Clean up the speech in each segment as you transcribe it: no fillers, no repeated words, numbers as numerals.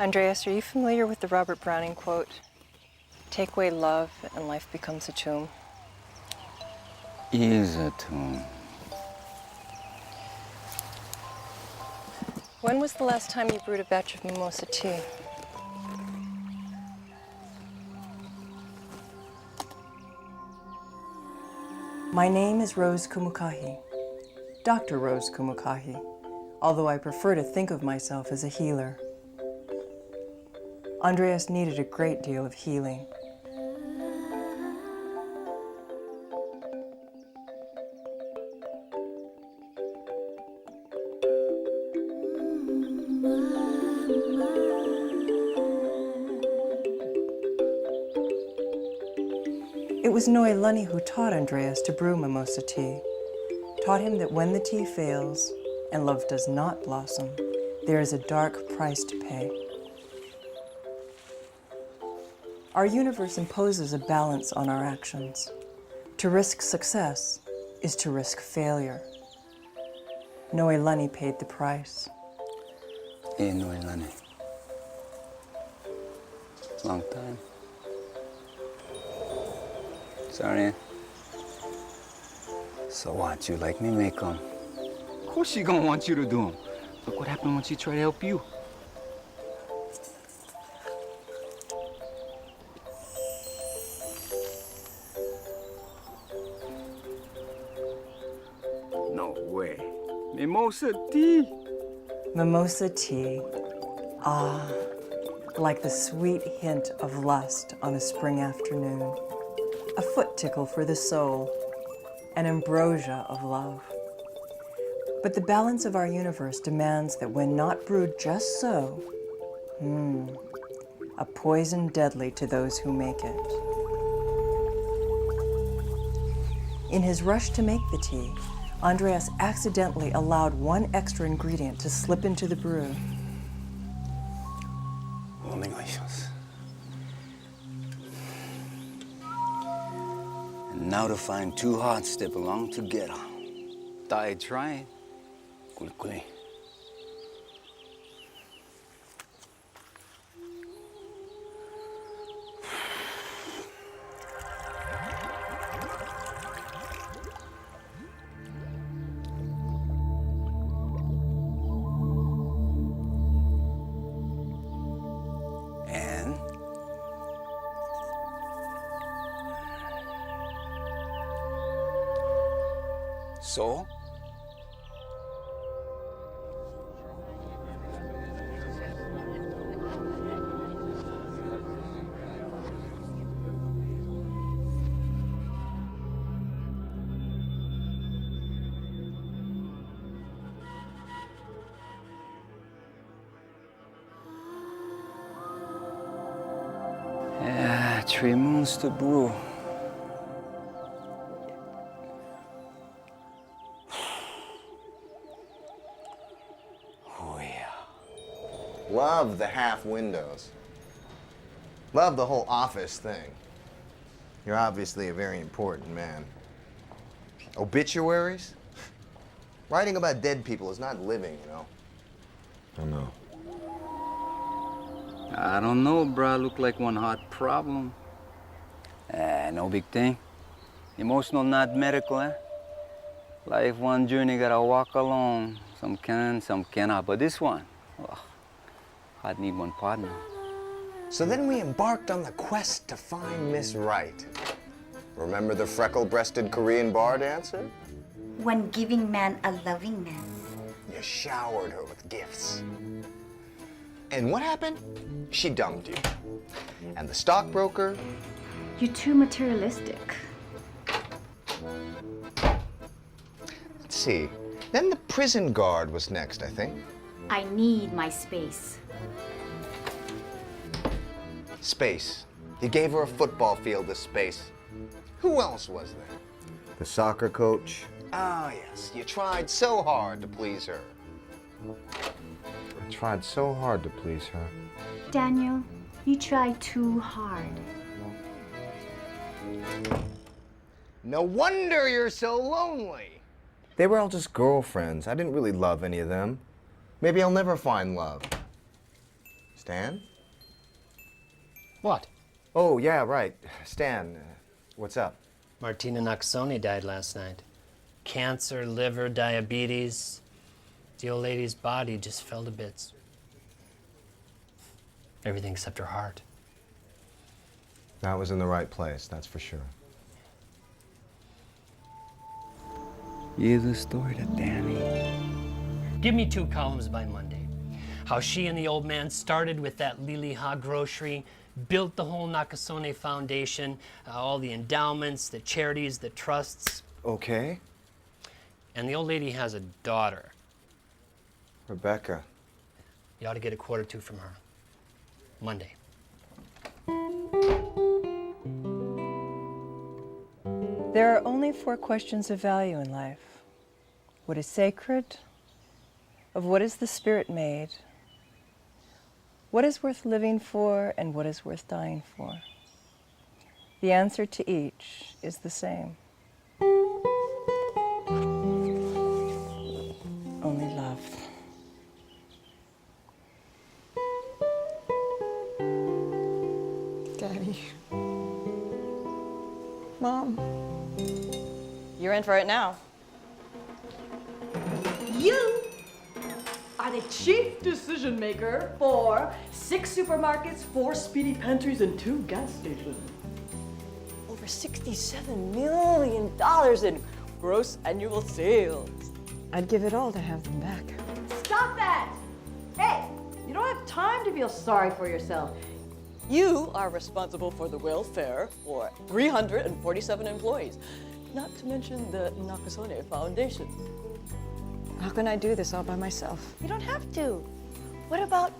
Andreas, are you familiar with the Robert Browning quote, "Take away love and life becomes a tomb"? Is a tomb. When was the last time you brewed a batch of Mimosa tea? My name is Rose Kumukahi, Dr. Rose Kumukahi, although I prefer to think of myself as a healer. Andreas needed a great deal of healing. It was Noelani who taught Andreas to brew Mimosa tea, taught him that when the tea fails and love does not blossom, there is a dark price to pay. Our universe imposes a balance on our actions. To risk success is to risk failure. Noelani paid the price. Hey, Noelani. Long time. Sorry. So what, you like me make 'em? Of course she gonna want you to do 'em. Look what happened when she tried to help you. No way. Mimosa tea. Mimosa tea. Ah, like the sweet hint of lust on a spring afternoon. A foot tickle for the soul, an ambrosia of love. But the balance of our universe demands that when not brewed just so, a poison deadly to those who make it. In his rush to make the tea, Andreas accidentally allowed one extra ingredient to slip into the brew. And now to find two hearts that belong together. Die trying. Quickly. And so? Yeah, 3 moons to brew. Oh, yeah. Love the half windows. Love the whole office thing. You're obviously a very important man. Obituaries? Writing about dead people is not living, you know. I know. I don't know, bruh. Look like one hot problem. No big thing. Emotional, not medical, eh? Life one journey, gotta walk alone. Some can, some cannot. But this one, oh, I'd need one partner. So then we embarked on the quest to find Miss Right. Remember the freckle-breasted Korean bar dancer? When giving man a loving man. You showered her with gifts. And what happened? She dumped you. And the stockbroker? You're too materialistic. Let's see. Then the prison guard was next, I think. I need my space. Space. You gave her a football field of space. Who else was there? The soccer coach. Ah, yes. You tried so hard to please her. I tried so hard to please her. Daniel, you try too hard. No wonder you're so lonely. They were all just girlfriends. I didn't really love any of them. Maybe I'll never find love. Stan? What? Oh, yeah, right. Stan, what's up? Martina Nakasone died last night. Cancer, liver, diabetes. The old lady's body just fell to bits. Everything except her heart. That was in the right place, that's for sure. Here's the story to Danny. Give me 2 columns by Monday. How she and the old man started with that Lili Ha grocery, built the whole Nakasone Foundation, all the endowments, the charities, the trusts. Okay. And the old lady has a daughter. Rebecca. You ought to get a quarter to from her. Monday. There are only 4 questions of value in life. What is sacred? Of what is the spirit made? What is worth living for and what is worth dying for? The answer to each is the same. Only love. Daddy. Mom. You're in for it now. You are the chief decision maker for 6 supermarkets, 4 speedy pantries, and 2 gas stations. Over $67 million in gross annual sales. I'd give it all to have them back. Stop that! Hey, you don't have time to feel sorry for yourself. You are responsible for the welfare for 347 employees, not to mention the Nakasone Foundation. How can I do this all by myself? You don't have to. What about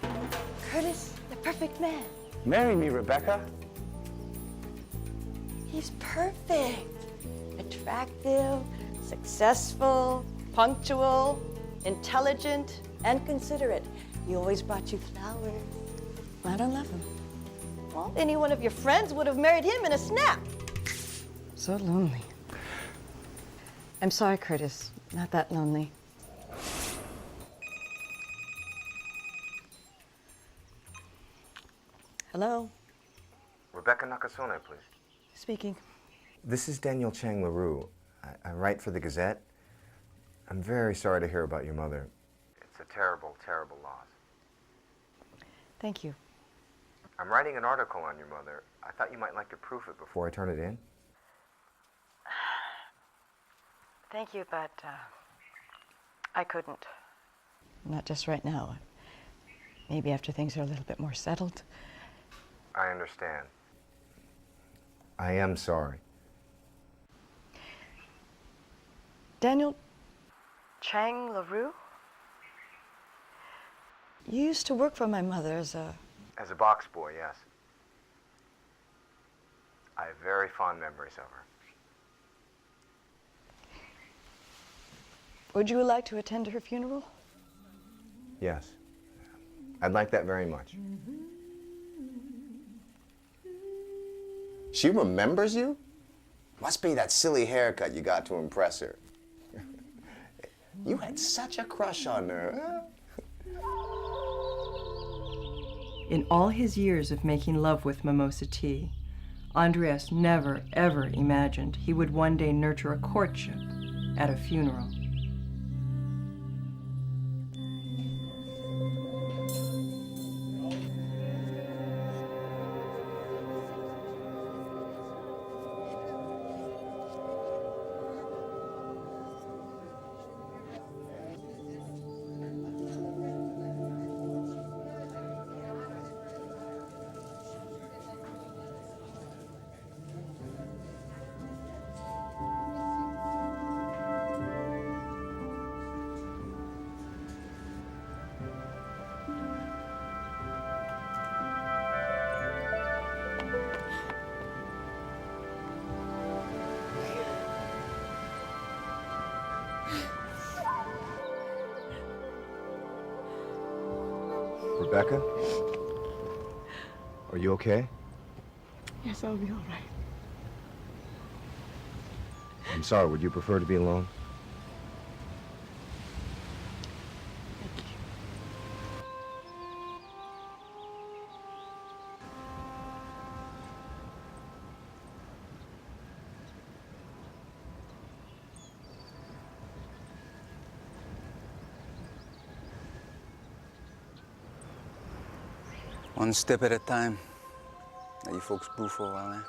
Curtis, the perfect man? Marry me, Rebecca. He's perfect. Attractive, successful, punctual, intelligent, and considerate. He always brought you flowers. I don't love him. Well, any one of your friends would have married him in a snap. So lonely. I'm sorry, Curtis. Not that lonely. Hello, Rebecca Nakasone, please. speaking. This is Daniel Chang LaRue. I write for the Gazette. I'm very sorry to hear about your mother. It's a terrible, terrible loss. Thank you. I'm writing an article on your mother. I thought you might like to proof it before I turn it in. Thank you, but I couldn't. Not just right now. Maybe after things are a little bit more settled. I understand. I am sorry. Daniel Chang LaRue? You used to work for my mother as a... As a box boy, yes. I have very fond memories of her. Would you like to attend her funeral? Yes. I'd like that very much. She remembers you? Must be that silly haircut you got to impress her. You had such a crush on her. In all his years of making love with Mimosa tea, Andreas never, ever imagined he would one day nurture a courtship at a funeral. Rebecca? Are you okay? Yes, I'll be all right. I'm sorry, would you prefer to be alone? One step at a time. Let you folks brew for a while, eh?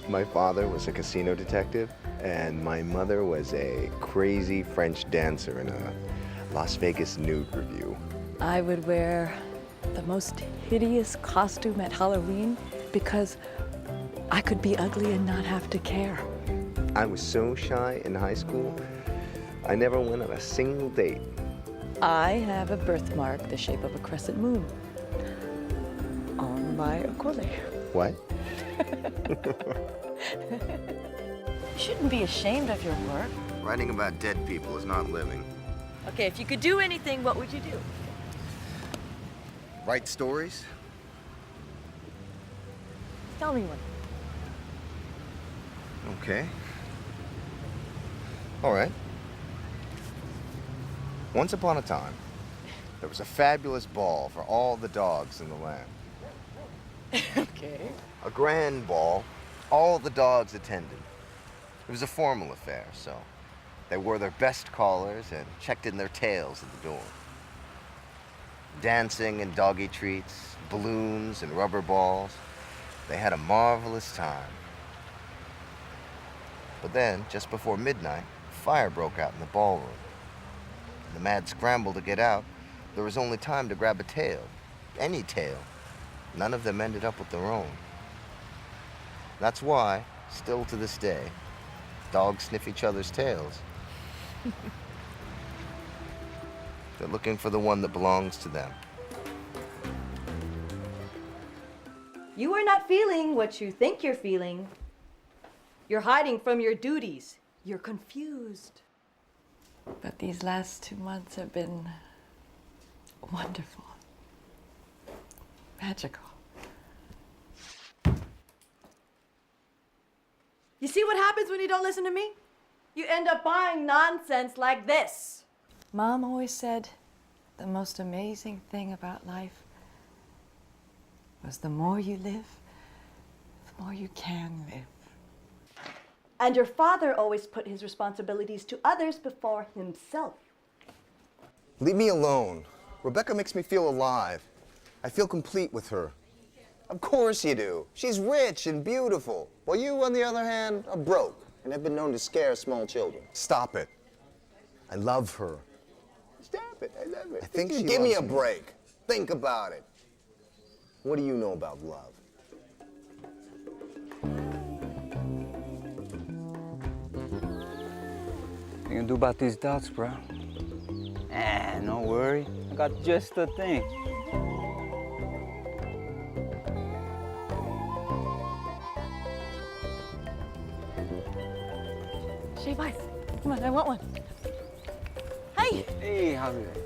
My father was a casino detective, and my mother was a crazy French dancer in a Las Vegas nude review. I would wear the most hideous costume at Halloween because I could be ugly and not have to care. I was so shy in high school, I never went on a single date. I have a birthmark the shape of a crescent moon on my acole. What? You shouldn't be ashamed of your work. Writing about dead people is not living. Okay, if you could do anything, what would you do? Write stories? Tell me one. Okay. All right. Once upon a time, there was a fabulous ball for all the dogs in the land. Okay. A grand ball, all the dogs attended. It was a formal affair, so they wore their best collars and checked in their tails at the door. Dancing and doggy treats, balloons and rubber balls. They had a marvelous time. But then, just before midnight, fire broke out in the ballroom. In the mad scramble to get out, there was only time to grab a tail, any tail. None of them ended up with their own. That's why, still to this day, dogs sniff each other's tails. They're looking for the one that belongs to them. You are not feeling what you think you're feeling. You're hiding from your duties. You're confused. But these last 2 months have been wonderful. Magical. You see what happens when you don't listen to me? You end up buying nonsense like this. Mom always said the most amazing thing about life was the more you live, the more you can live. And your father always put his responsibilities to others before himself. Leave me alone. Rebecca makes me feel alive. I feel complete with her. Of course you do. She's rich and beautiful. While you, on the other hand, are broke and have been known to scare small children. Stop it. I love her. Stop it. I love her. I think she Give me a break. Think about it. What do you know about love? What you gonna do about these doubts, bro? No worry. I got just the thing. Shave ice. Come on, I want one. Hey! Hey, how's it?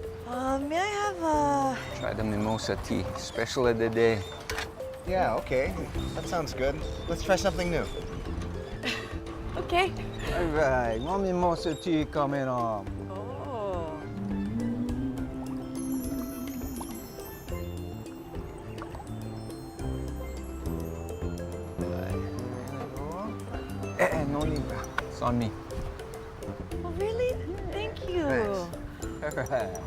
May I have Try the Mimosa tea, special of the day. Yeah, okay. That sounds good. Let's try something new. Okay. All right, more Mimosa tea coming on. Oh. No need. It's on me. Oh, really? Thank you. All right.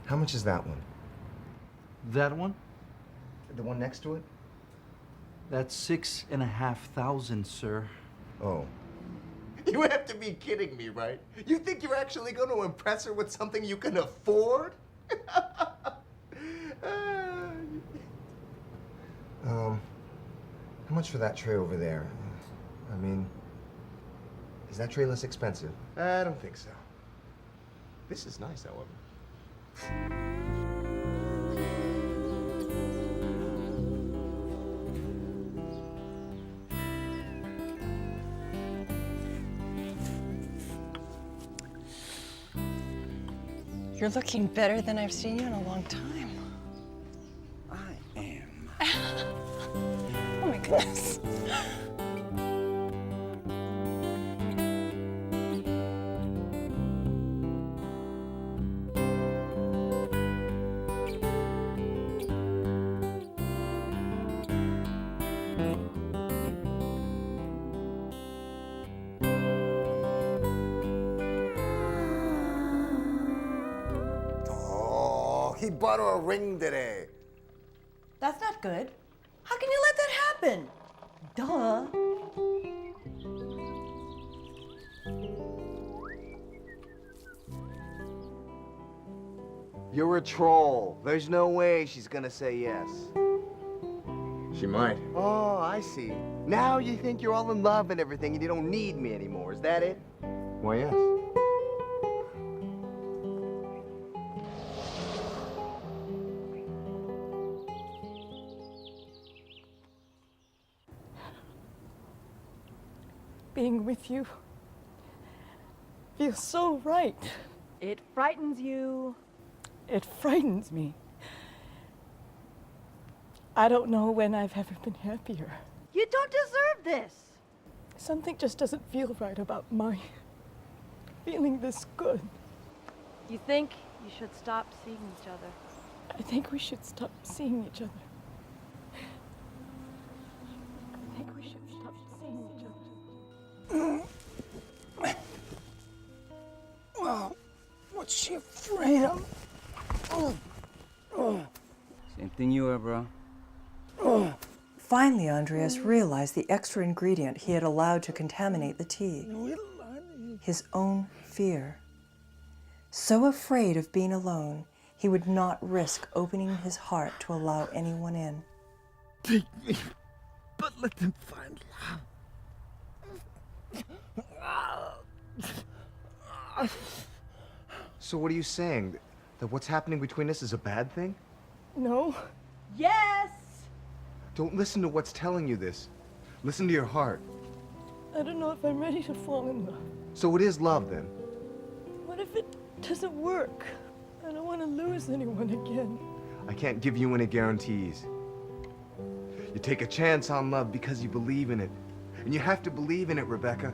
How much is that one? That one? The one next to it? That's 6,500, sir. Oh. You have to be kidding me, right? You think you're actually going to impress her with something you can afford? How much for that tray over there? I mean, is that tray less expensive? I don't think so. This is nice, however. You're looking better than I've seen you in a long time. I am. Oh my goodness. Oh, he bought her a ring today. That's not good. How can you let that happen? Duh. You're a troll. There's no way she's gonna say yes. She might. Oh, I see. Now you think you're all in love and everything and you don't need me anymore. Is that it? Why, yes. Being with you feels so right. It frightens you. It frightens me. I don't know when I've ever been happier. You don't deserve this. Something just doesn't feel right about my feeling this good. You think you should stop seeing each other? I think we should stop seeing each other. I think we should stop seeing each other. Oh, what's she afraid of? Same thing you are, bro. Finally, Andreas realized the extra ingredient he had allowed to contaminate the tea. His own fear. So afraid of being alone, he would not risk opening his heart to allow anyone in. Take me, but let them find love. So what are you saying? That what's happening between us is a bad thing? No, Yes! Don't listen to what's telling you this. Listen to your heart. I don't know if I'm ready to fall in love. So it is love then? What if it doesn't work? I don't want to lose anyone again. I can't give you any guarantees. You take a chance on love because you believe in it. And you have to believe in it, Rebecca.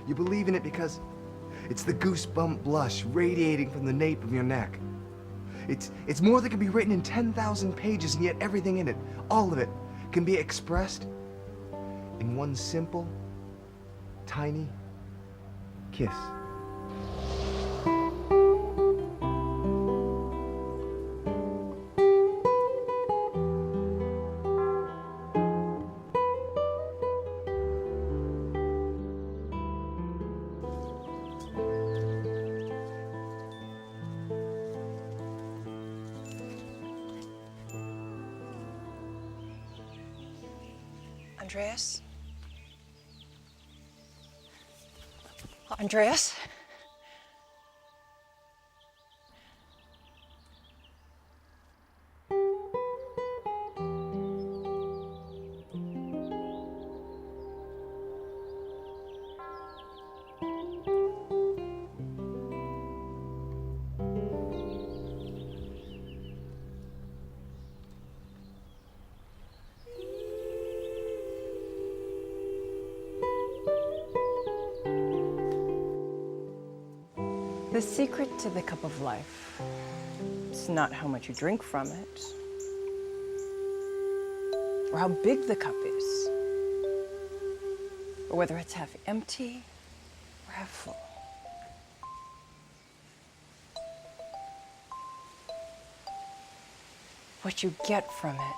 You believe in it because it's the goosebump blush radiating from the nape of your neck. It's more that can be written in 10,000 pages, and yet everything in it, all of it, can be expressed in one simple, tiny kiss. Andreas? Andreas? The secret to the cup of life, it's not how much you drink from it, or how big the cup is, or whether it's half empty or half full. What you get from it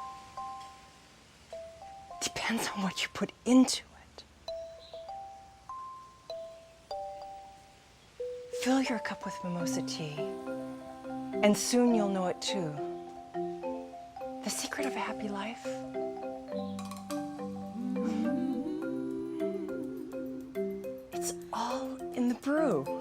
depends on what you put into it. Fill your cup with mimosa tea, and soon you'll know it too. The secret of a happy life through.